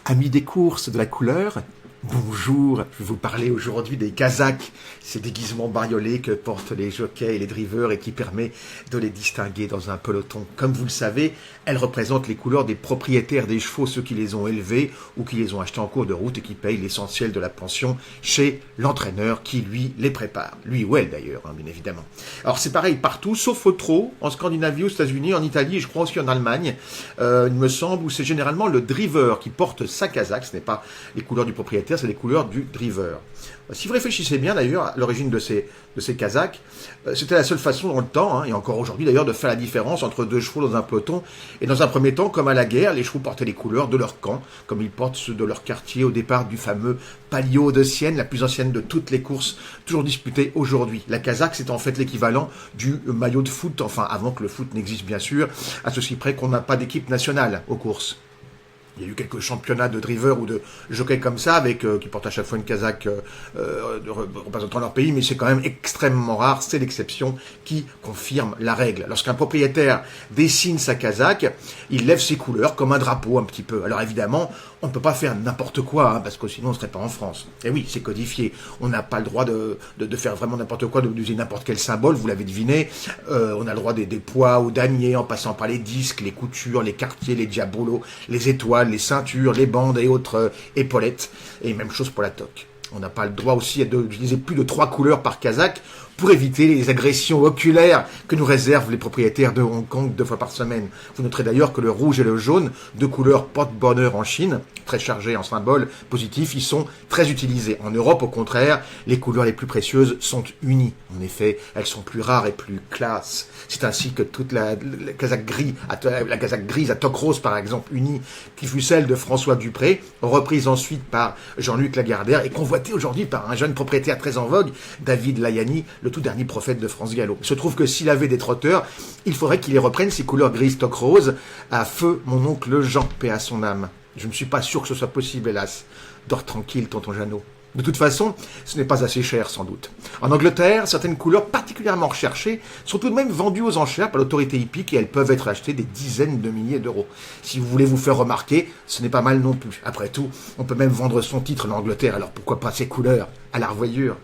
Amis des courses de la couleur, bonjour, je vais vous parler aujourd'hui des Kazakhs, ces déguisements bariolés que portent les jockeys et les drivers et qui permet de les distinguer dans un peloton. Comme vous le savez, elles représentent les couleurs des propriétaires des chevaux, ceux qui les ont élevés ou qui les ont achetés en cours de route et qui payent l'essentiel de la pension chez l'entraîneur qui, lui, les prépare. Lui ou elle d'ailleurs, bien évidemment. Alors c'est pareil partout, sauf au trot, en Scandinavie, aux États-Unis, en Italie et je crois aussi en Allemagne, il me semble, où c'est généralement le driver qui porte sa Kazakh, ce n'est pas les couleurs du propriétaire, c'est les couleurs du driver. Si vous réfléchissez bien d'ailleurs à l'origine de ces Kazakhs, c'était la seule façon dans le temps, et encore aujourd'hui d'ailleurs, de faire la différence entre deux chevaux dans un peloton. Et dans un premier temps, comme à la guerre, les chevaux portaient les couleurs de leur camp, comme ils portent ceux de leur quartier au départ du fameux Palio de Sienne, la plus ancienne de toutes les courses, toujours disputée aujourd'hui. La Kazakh, c'est en fait l'équivalent du maillot de foot, enfin avant que le foot n'existe bien sûr, à ceci près qu'on n'a pas d'équipe nationale aux courses. Il y a eu quelques championnats de driver ou de jockey comme ça, avec qui portent à chaque fois une Kazakh représentant leur pays, mais c'est quand même extrêmement rare, c'est l'exception qui confirme la règle. Lorsqu'un propriétaire dessine sa Kazakh, il lève ses couleurs comme un drapeau un petit peu. Alors évidemment, on ne peut pas faire n'importe quoi, parce que sinon on ne serait pas en France. Et oui, c'est codifié. On n'a pas le droit de faire vraiment n'importe quoi, d'user n'importe quel symbole, vous l'avez deviné. On a le droit des poids ou damiers, en passant par les disques, les coutures, les quartiers, les diabolos, les étoiles, les ceintures, les bandes et autres épaulettes. Et même chose pour la toque. On n'a pas le droit aussi d'utiliser plus de 3 couleurs par Kazakh pour éviter les agressions oculaires que nous réservent les propriétaires de Hong Kong 2 fois par semaine. Vous noterez d'ailleurs que le rouge et le jaune, 2 couleurs porte-bonheur en Chine, très chargées en symboles positifs, ils sont très utilisés. En Europe, au contraire, les couleurs les plus précieuses sont unies. En effet, elles sont plus rares et plus classe. C'est ainsi que toute la Kazakh grise à toque rose, par exemple, unie, qui fut celle de François Dupré, reprise ensuite par Jean-Luc Lagardère et convoitée aujourd'hui par un jeune propriétaire très en vogue, David Layani, le tout dernier prophète de France Gallo. Il se trouve que s'il avait des trotteurs, il faudrait qu'il les reprenne ces couleurs grises toque rose à feu mon oncle Jean, paix à son âme. Je ne suis pas sûr que ce soit possible, hélas. Dors tranquille, tonton Jeannot. De toute façon, ce n'est pas assez cher, sans doute. En Angleterre, certaines couleurs particulièrement recherchées sont tout de même vendues aux enchères par l'autorité hippique et elles peuvent être achetées des dizaines de milliers d'euros. Si vous voulez vous faire remarquer, ce n'est pas mal non plus. Après tout, on peut même vendre son titre en Angleterre, alors pourquoi pas ces couleurs à la revoyure ?